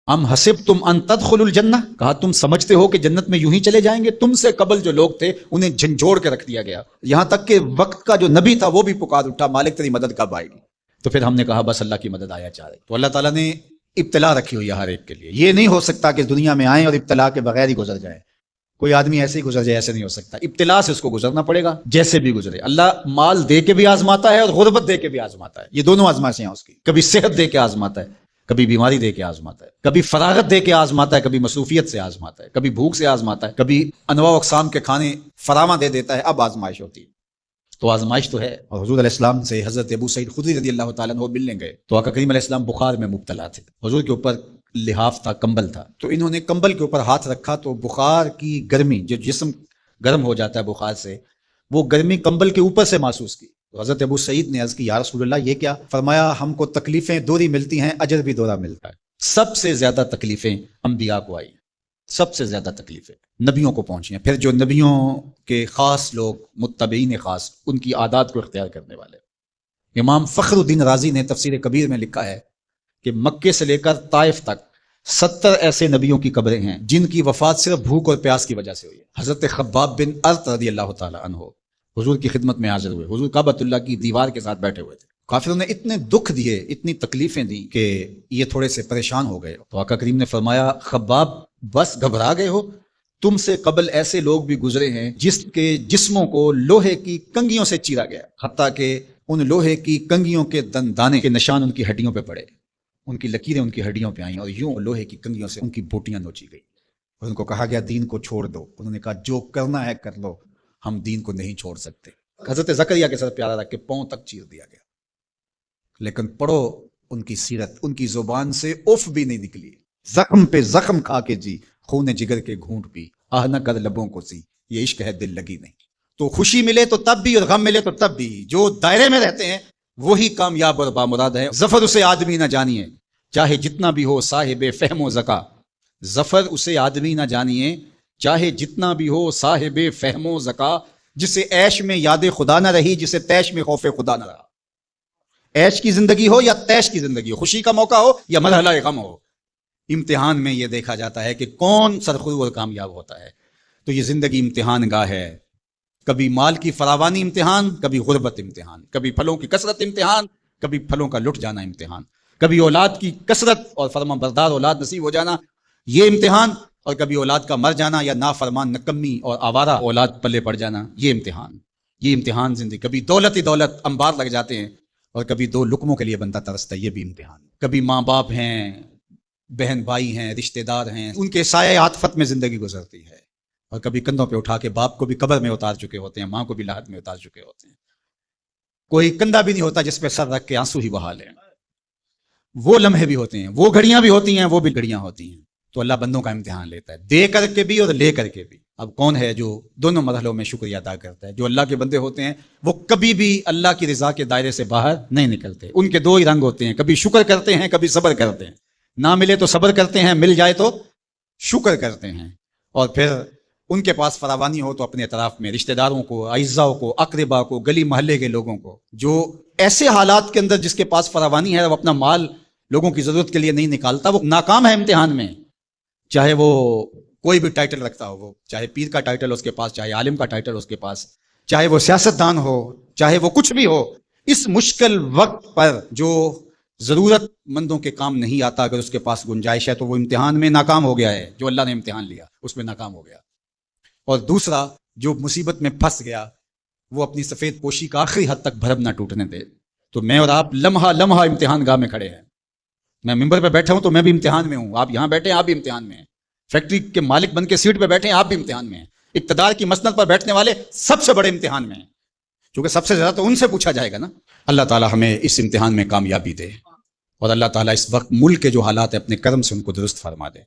ام حسبتم ان تدخلوا الجنہ، کہا تم سمجھتے ہو کہ جنت میں یوں ہی چلے جائیں گے؟ تم سے قبل جو لوگ تھے انہیں جھنجھوڑ کے رکھ دیا گیا، یہاں تک کہ وقت کا جو نبی تھا وہ بھی پکار اٹھا مالک تیری مدد کب آئے گی؟ تو پھر ہم نے کہا بس اللہ کی مدد آیا چاہ رہی۔ تو اللہ تعالیٰ نے ابتلا رکھی ہوئی ہے ہر ایک کے لیے، یہ نہیں ہو سکتا کہ دنیا میں آئیں اور ابتلا کے بغیر ہی گزر جائے، کوئی آدمی ایسے ہی گزر جائے، ایسے نہیں ہو سکتا، ابتلا سے اس کو گزرنا پڑے گا جیسے بھی گزرے۔ اللہ مال دے کے بھی آزماتا ہے اور غربت دے کے بھی آزماتا ہے، یہ دونوں آزمائشیں ہیں اس کی، کبھی صحت دے کے آزماتا ہے، کبھی بیماری دے کے آزماتا ہے، کبھی فراغت دے کے آزماتا ہے، کبھی مصروفیت سے آزماتا ہے، کبھی بھوک سے آزماتا ہے، کبھی انواع و اقسام کے کھانے فراواں دے دیتا ہے، اب آزمائش ہوتی ہے۔ تو آزمائش تو ہے۔ اور حضور علیہ السلام سے حضرت ابو سعید خدری رضی اللہ تعالیٰ عنہ ملنے گئے تو آقا کریم علیہ السلام بخار میں مبتلا تھے، حضور کے اوپر لحاف تھا، کمبل تھا، تو انہوں نے کمبل کے اوپر ہاتھ رکھا تو بخار کی گرمی، جو جسم گرم ہو جاتا ہے بخار سے، وہ گرمی کمبل کے اوپر سے محسوس کی۔ تو حضرت ابو سعید نے عرض کی یا رسول اللہ یہ کیا؟ فرمایا ہم کو تکلیفیں دوہری ملتی ہیں، اجر بھی دوہرا ملتا ہے۔ سب سے زیادہ تکلیفیں انبیاء کو آئی، سب سے زیادہ تکلیفیں نبیوں کو پہنچی ہیں، پھر جو نبیوں کے خاص لوگ متبعین خاص، ان کی عادات کو اختیار کرنے والے۔ امام فخر الدین رازی نے تفسیر کبیر میں لکھا ہے کہ مکے سے لے کر طائف تک 70 ایسے نبیوں کی قبریں ہیں جن کی وفات صرف بھوک اور پیاس کی وجہ سے ہوئی ہے۔ حضرت خباب بن ارت رضی اللہ تعالی عنہ حضور کی خدمت میں حاضر ہوئے، حضور کعبۃ اللہ کی دیوار کے ساتھ بیٹھے ہوئے تھے، کافروں نے اتنے دکھ دیے، اتنی تکلیفیں دی کہ یہ تھوڑے سے پریشان ہو گئے۔ تو آقا کریم نے فرمایا خباب بس گھبرا گئے ہو؟ تم سے قبل ایسے لوگ بھی گزرے ہیں جس کے جسموں کو لوہے کی کنگھیوں سے چیرا گیا، حتیٰ کہ ان لوہے کی کنگھیوں کے دانے کے نشان ان کی ہڈیوں پہ پڑے، ان کی لکیریں ان کی ہڈیوں پہ آئیں اور یوں لوہے کی کنگھیوں سے ان کی بوٹیاں نوچی گئی، اور ان کو کہا گیا دین کو چھوڑ دو۔ انہوں نے کہا جو کرنا ہے کر لو، ہم دین کو نہیں چھوڑ سکتے۔ حضرت زکریا کے سر پیارا رکھ کے پاؤں تک چیر دیا گیا، لیکن پڑھو ان کی سیرت، ان کی زبان سے اف بھی نہیں نکلی، زخم پہ زخم کھا کے جی، خون جگر کے گھونٹ پی، آہ نہ کر لبوں کو سی، یہ عشق ہے دل لگی نہیں۔ تو خوشی ملے تو تب بھی اور غم ملے تو تب بھی، جو دائرے میں رہتے ہیں وہی کامیاب اور بامراد ہے۔ ظفر اسے آدمی نہ جانیے چاہے جتنا بھی ہو صاحب فہم و ذکا، ظفر اسے آدمی نہ جانیے چاہے جتنا بھی ہو صاحب فہم و ذکا، جسے عیش میں یاد خدا نہ رہی، جسے تیش میں خوف خدا نہ رہا۔ عیش کی زندگی ہو یا تیش کی زندگی ہو، خوشی کا موقع ہو یا مرحلہ غم ہو، امتحان میں یہ دیکھا جاتا ہے کہ کون سرخرو اور کامیاب ہوتا ہے۔ تو یہ زندگی امتحان گاہ ہے، کبھی مال کی فراوانی امتحان، کبھی غربت امتحان، کبھی پھلوں کی کثرت امتحان، کبھی پھلوں کا لٹ جانا امتحان، کبھی اولاد کی کثرت اور فرما بردار اولاد نصیب ہو جانا یہ امتحان، اور کبھی اولاد کا مر جانا یا نافرمان نکمی اور آوارہ اولاد پلے پڑ جانا یہ امتحان۔ یہ امتحان زندگی، کبھی دولت ہی دولت انبار لگ جاتے ہیں اور کبھی دو لقموں کے لیے بندہ ترستا ہے، یہ بھی امتحان۔ کبھی ماں باپ ہیں، بہن بھائی ہیں، رشتہ دار ہیں، ان کے سایہ عاطفت میں زندگی گزرتی ہے، اور کبھی کندھوں پہ اٹھا کے باپ کو بھی قبر میں اتار چکے ہوتے ہیں، ماں کو بھی لاحت میں اتار چکے ہوتے ہیں، کوئی کندھا بھی نہیں ہوتا جس پہ سر رکھ کے آنسو ہی بہا لیں۔ وہ لمحے بھی ہوتے ہیں، وہ گھڑیاں بھی ہوتی ہیں، وہ بھی گھڑیاں ہوتی ہیں۔ تو اللہ بندوں کا امتحان لیتا ہے، دے کر کے بھی اور لے کر کے بھی۔ اب کون ہے جو دونوں مرحلوں میں شکریہ ادا کرتا ہے؟ جو اللہ کے بندے ہوتے ہیں وہ کبھی بھی اللہ کی رضا کے دائرے سے باہر نہیں نکلتے، ان کے دو ہی رنگ ہوتے ہیں، کبھی شکر کرتے ہیں، کبھی صبر کرتے ہیں، نہ ملے تو صبر کرتے ہیں، مل جائے تو شکر کرتے ہیں، اور پھر ان کے پاس فراوانی ہو تو اپنے اطراف میں رشتہ داروں کو، اعزاء کو، اقربا کو، گلی محلے کے لوگوں کو، جو ایسے حالات کے اندر جس کے پاس فراوانی ہے وہ اپنا مال لوگوں کی ضرورت کے لیے نہیں نکالتا، وہ ناکام ہے امتحان میں، چاہے وہ کوئی بھی ٹائٹل رکھتا ہو، وہ چاہے پیر کا ٹائٹل اس کے پاس، چاہے عالم کا ٹائٹل اس کے پاس، چاہے وہ سیاستدان ہو، چاہے وہ کچھ بھی ہو، اس مشکل وقت پر جو ضرورت مندوں کے کام نہیں آتا، اگر اس کے پاس گنجائش ہے تو وہ امتحان میں ناکام ہو گیا ہے، جو اللہ نے امتحان لیا اس میں ناکام ہو گیا۔ اور دوسرا جو مصیبت میں پھنس گیا وہ اپنی سفید پوشی کا آخری حد تک بھرم نہ ٹوٹنے دے۔ تو میں اور آپ لمحہ لمحہ امتحان گاہ میں کھڑے ہیں، میں ممبر پہ بیٹھا ہوں تو میں بھی امتحان میں ہوں، آپ یہاں بیٹھے ہیں آپ بھی امتحان میں ہیں، فیکٹری کے مالک بن کے سیٹ پہ بیٹھے ہیں آپ بھی امتحان میں ہیں، اقتدار کی مسند پر بیٹھنے والے سب سے بڑے امتحان میں ہیں، کیونکہ سب سے زیادہ تو ان سے پوچھا جائے گا نا۔ اللہ تعالیٰ ہمیں اس امتحان میں کامیابی دے، اور اللہ تعالیٰ اس وقت ملک کے جو حالات ہیں اپنے کرم سے ان کو درست فرما دے۔